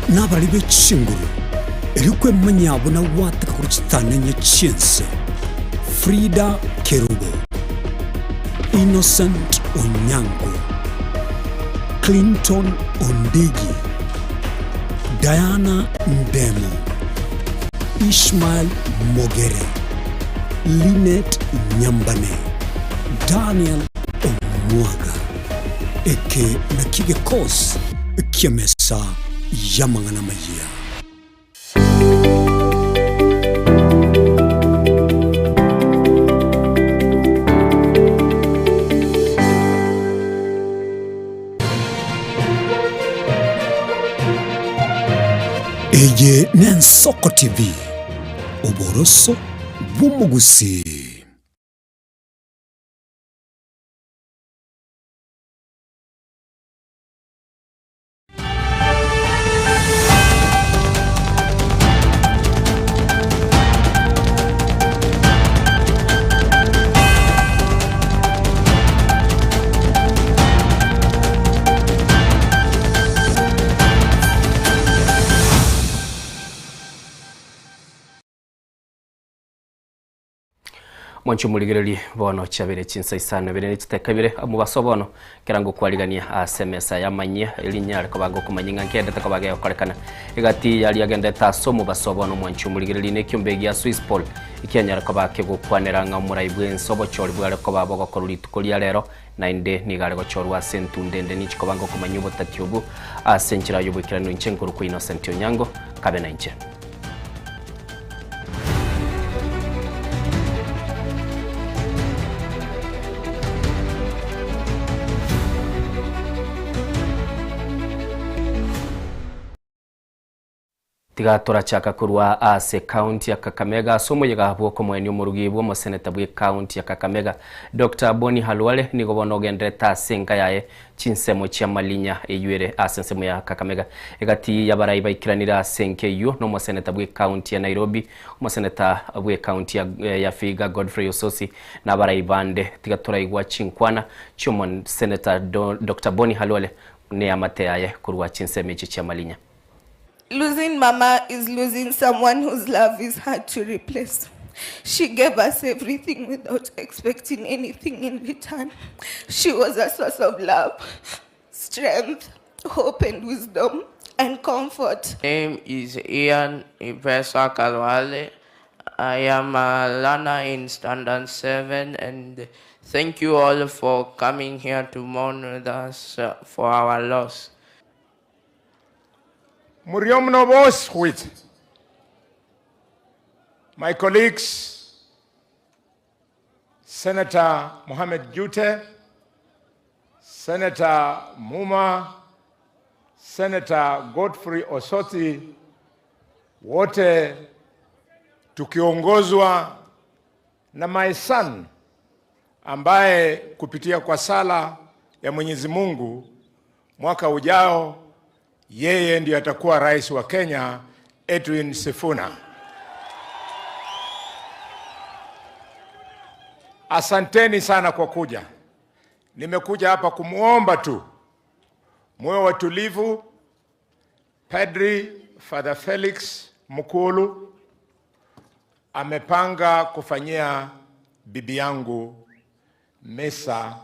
n'abari b'Ekinguru erikwe manyabo na wataka kurukitananya cyense Frida Kerubo, Innocent Onyango, Clinton Ondigi, Diana Ndemo, Ishmael Mogere, Lynette Nyambane, Daniel Omwaga, eke na kigekos kiamesa yamangana mayia. Eye Nensoko TV, Oboroso Bumugusi. Mwanchu muligireli bono chabere chinsa isana bere n'ikitekabire mu basobono kerango kwaligania asemesa yamanye elinya ariko bago kumanyinga nkende takabaga yakorekana igati yali agenda taso mu basobono mwanchu muligireli nekyombe ya Swisspol ikyanya ariko bake gukwaneranga murayibwe nsobo chori bwale ko babogo korulitu koliya lero nainde nigale go chorwa sentu ndende nichiko bango kumanyubo tatyobu asenchira yobukirano inchenkuru ku Innocent Onyango kabe na inche. Tigatora chaka kurwa ase county ya Kakamega somo yega bwoko mwenyu murugi bwo seneta bwe county ya Kakamega Dr. Boni Halwale nigo bonogendreta senga yae chinsemo cha malinya eyure asensemo ya Kakamega egati yabarayi bayikiranira senke yo no seneta bwe county ya Nairobi seneta bwe county ya Figa Godfrey Ososi na barayi bande tigatora igwa chinkwana chomon seneta Dr. Boni Halwale ne amate yae kurwa chinsemo cha malinya. Losing Mama is losing someone whose love is hard to replace. She gave us everything without expecting anything in return. She was a source of love, strength, hope and wisdom and comfort. My name is Ian Ipesa Kalwale. I am a learner in Standard 7 and thank you all for coming here to mourn with us for our loss. My colleagues, Senator Mohamed Jute, Senator Muma, Senator Godfrey Osoti, wote tukiongozwa na my son ambaye kupitia kwa sala ya Mwenyezi Mungu mwaka ujao yeye ndiye atakuwa rais wa Kenya, Edwin Sifuna. Asanteni sana kwa kuja. Nimekuja hapa kumuomba tu moyo watulivu. Padri Father Felix Mukulu amepanga kufanyia bibi yangu mesa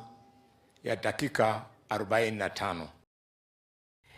ya dakika 45.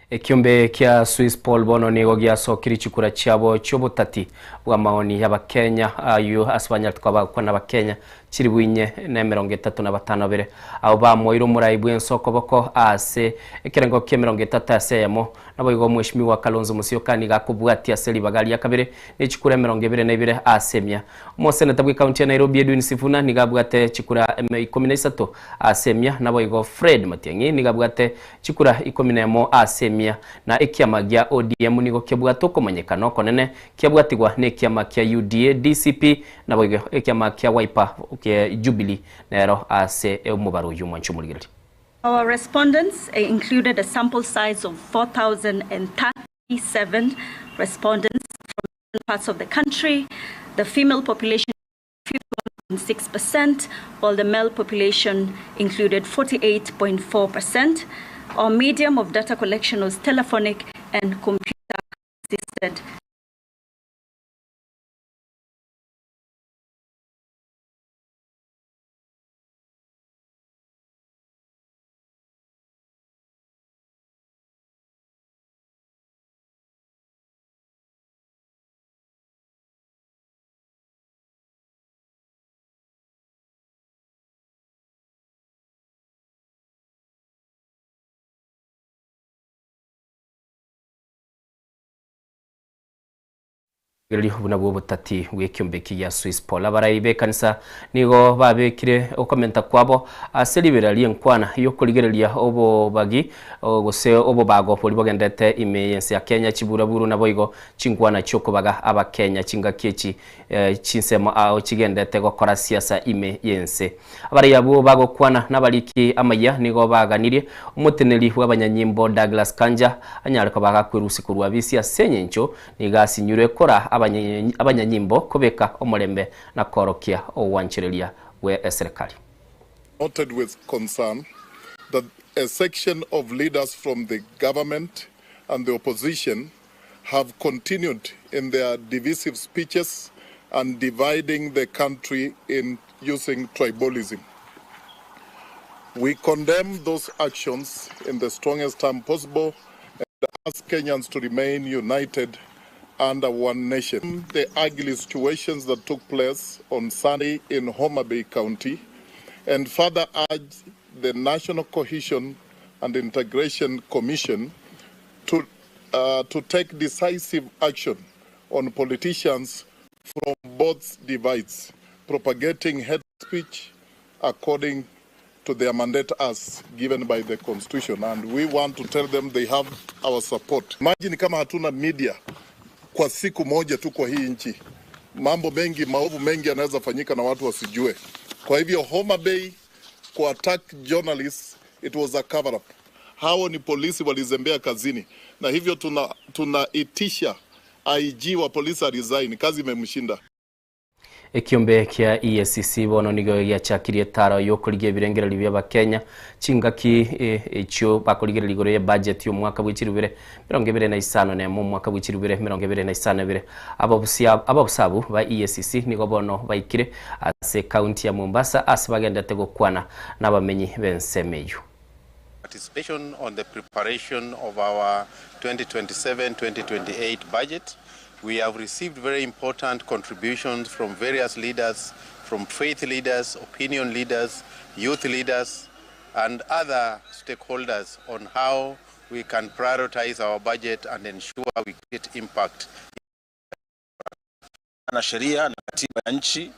Ekiombe kia Swisspol bono nigo giaso kirichukura cyabo cyobutati bwa maoni y'abakenya ayo asbanya twaba na bakenya kiri bwinye na 35 bere abo bamoiro murayibwe nsoko boko ase ekirengo ke 30 aseyemo nabo yigo mweshimiwa Kalonzo Musyoka ni gakubwati aseli bagali yakabere n'ikikura 22 asemya umuseneta bwe county ya Nairobi Edwin Sifuna ni gabwate kikura 13 asemya nabo yigo Fred Matiang'i ni gabwate kikura 11 asemya na ekiama gya ODM nigo kebwato komanyekano konene kebwatigwa ne ekiama kya UDA DCP nabo yigo ekiama kya Wiper Jubilee nero ase umubaro y'umwancu muri. Our respondents included a sample size of 4,037 respondents from different parts of the country. The female population 51.6%, while the male population included 48.4%. Our medium of data collection was telephonic and computer President. Gili buna bwo butati bw'ekyombeki ya Swiss Paul abarayi bekanisa nigo babekire okomenta kwabo aselibera lyenkwana yokoligereria obobagi gose obobago poli bogendete imeyense ya Kenya chiburaburu na boigo chinkwana chokobaga abakenya chingakechi chinsemo ao chigendete gokora siasa imeyense abarayi abo bagokwana nabaliki amaya nigo baganirie umuteneri w'abanyanyimbo Douglas Kanja anyariko bagakwirusi kurwa bisi asenyencho nigasinyure kora abanyanyimbo kubeka omulembe na korokia owanchirelia we serikali. Noted with concern that a section of leaders from the government and the opposition have continued in their divisive speeches and dividing the country in using tribalism. We condemn those actions in the strongest term possible and ask Kenyans to remain united under one nation. The ugly situations that took place on Sunday in Homa Bay County, and further urge the National Cohesion and Integration Commission to take decisive action on politicians from both divides, propagating hate speech according to their mandate as given by the Constitution. And we want to tell them they have our support. Imagine kama hatuna media kwa siku moja tu kwa hii nchi, mambo mengi maovu mengi yanaweza fanyika na watu wasijue. Kwa hivyo Homa Bay kwa attack journalists, it was a cover up. Hao ni polisi walizembea kazini, na hivyo tunaitisha IG wa polisi resign, kazi imemshinda. Ekiombe kia EACC bono nigo ya chakirie taro yokoligia birengera libya bakenya chingaki echo bakoligira ligoro ya budget yo mwaka bw'ikirubire 2025 ne mu mwaka bw'ikirubire 2025 ababusabu ba EACC nigo bono baikire ase county ya Mombasa asibagenda tegokwana n'abamenyi bensemeyo. Participation on the preparation of our 2027-2028 budget. We have received very important contributions from various leaders, from faith leaders, opinion leaders, youth leaders, and other stakeholders on how we can prioritize our budget and ensure we get impact. Na sheria na katiba ya nchi,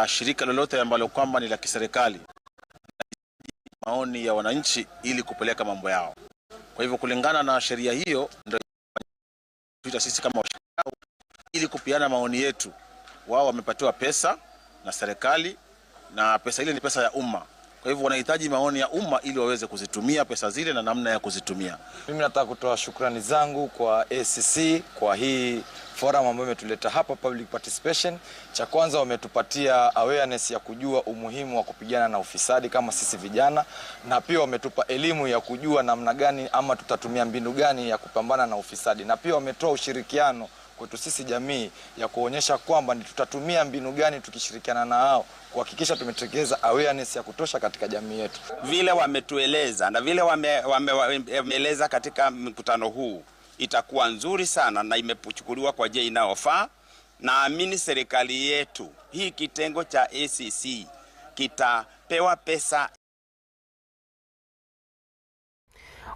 shirika lolote ambalo kwamba ni la kiserikali maoni ya wananchi ili kupeleka mambo yao. Kwa hivyo kulingana na sheria hiyo ndio sisi kama ili kupiana maoni yetu. Wao wamepatiwa pesa na serikali na pesa ile ni pesa ya umma. Kwa hivyo wanahitaji maoni ya umma ili waweze kuzitumia pesa zile na namna ya kuzitumia. Mimi nataka kutoa shukrani zangu kwa ACC kwa hii forum ambayo imetuleta hapa, public participation. Cha kwanza wametupatia awareness ya kujua umuhimu wa kupigana na ufisadi kama sisi vijana, na pia wametupa elimu ya kujua namna gani ama tutatumia mbinu gani ya kupambana na ufisadi, na pia wametoa ushirikiano kwetu sisi jamii ya kuonyesha kwamba ni tutatumia mbinu gani tukishirikiana na hao kuhakikisha tumetekeleza awareness ya kutosha katika jamii yetu. Vile wametueleza na vile wameeleza katika mkutano huu itakuwa nzuri sana na imechukuliwa kwa njia inayofaa. Naamini serikali yetu hii kitengo cha ACC kitapewa pesa.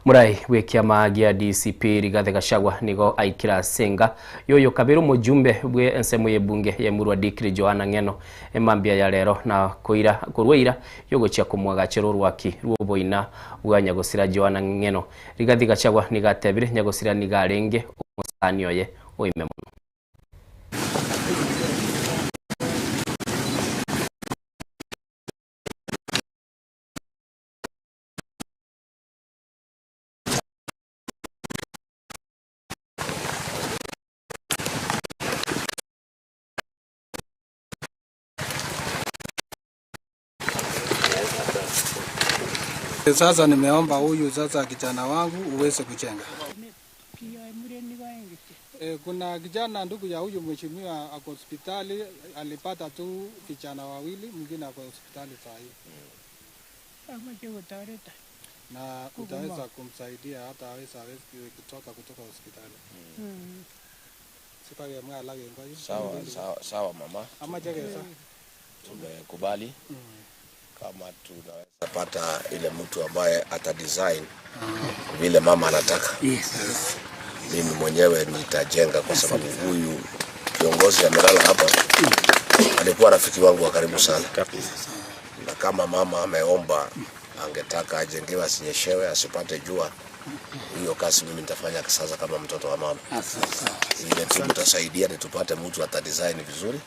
Murai wekiama gia DCP Rigathi Gachagua nigo aikira senga yoyo kabiro mujumbe bwe ensemo yebunge ya Murwa Dikri Joanna Ng'eno emambia ya lero na kurwaira yogochia kumwaga chero rwaki rwoboina bwa Nyagosira Joanna Ng'eno. Rigathi Gachagua nigatebire Nyagosira nigarenge umusani oye oime muno. Sasa nimeomba huyu sasa kijana wangu uweze kujenga. Kuna kijana ndugu ya huyu mheshimiwa ako hospitali, alipata tu vijana wawili, mwingine ako hospitali saa hii. Na utaweza kumsaidia hata hawezi kutoka hospitali. Sawa mama. Ama jageza. Tumekubali. Kama tunaweza pata ile mtu ambaye ata design vile mama anataka. Mimi mwenyewe nitajenga, kwa sababu huyu kiongozi amelala hapa alikuwa rafiki wangu wa karibu sana. Na kama mama ameomba angetaka ajengewe, asinyeshewe, asipate jua, hiyo kazi mimi nitafanya sasa kama mtoto wa mama. Ile tu tutasaidia ni tupate mtu ata design vizuri.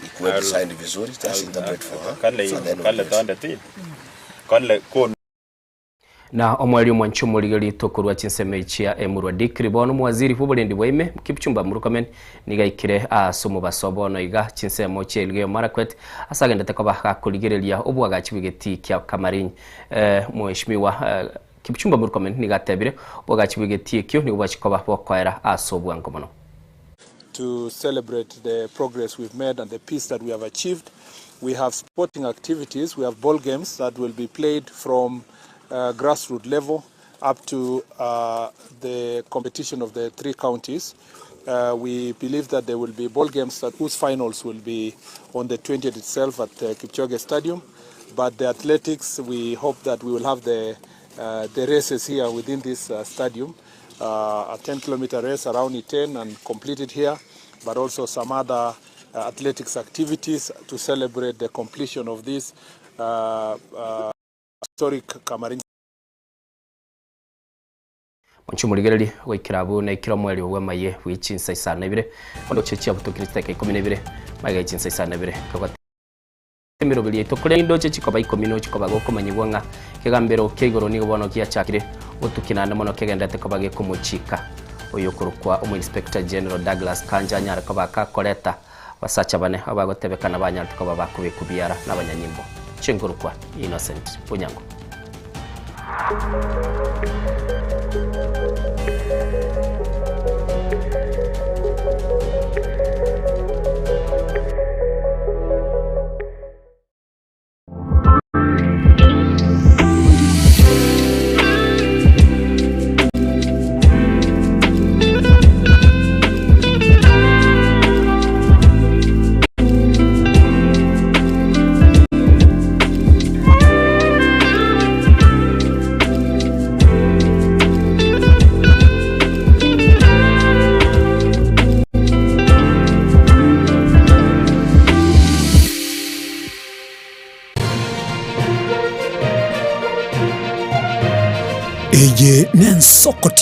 Ikuwe design vizuri, interpret for her. Na omwali omwanchumurigeri tokorwa chinseme chia Emurwa Dikri bono mwaziri hubulendi bwaime Kipchumba Murkomen nigaikire asomo basobono iga chinsemo chelge Marakwet asagenda takoba kakurigereria obwagachi bwigeti kya Kamarin mheshimiwa Kipchumba Murkomen nigatebire obwagachi bwigeti kyo nibwachikoba bokwaera asobwango mono. To celebrate the progress we've made and the peace that we have achieved, we have sporting activities, we have ball games that will be played from grassroots level up to the competition of the 3 counties. We believe that there will be ball games whose finals will be on the 20th itself at Kipchoge Stadium. But the athletics, we hope that we will have the races here within this stadium. A 10-kilometer race around Iten and complete it here, but also some other athletics activities to celebrate the completion of this historic Kamarin. Onchumurigereri goikirabu na ikiro mweli wa maye wichinsa isana ibire kondo chechi abutokirista ke 12 maga ichinsa isana ibire kagwa mirobili tokore indo chechi koba 10 chikoba gokomanyibwa nga kegambero keigoro ni gobono kia chakire utukinana mono kegendete koba ge kumuchika oyokurukwa umu inspector general Douglas Kanja nyara koba kakoreta basacha bane abagotebekana banyartu koba bakubikubiara n'abanyanyimbo chengurukwa Innocent Bunyango. Eje Nensokoti.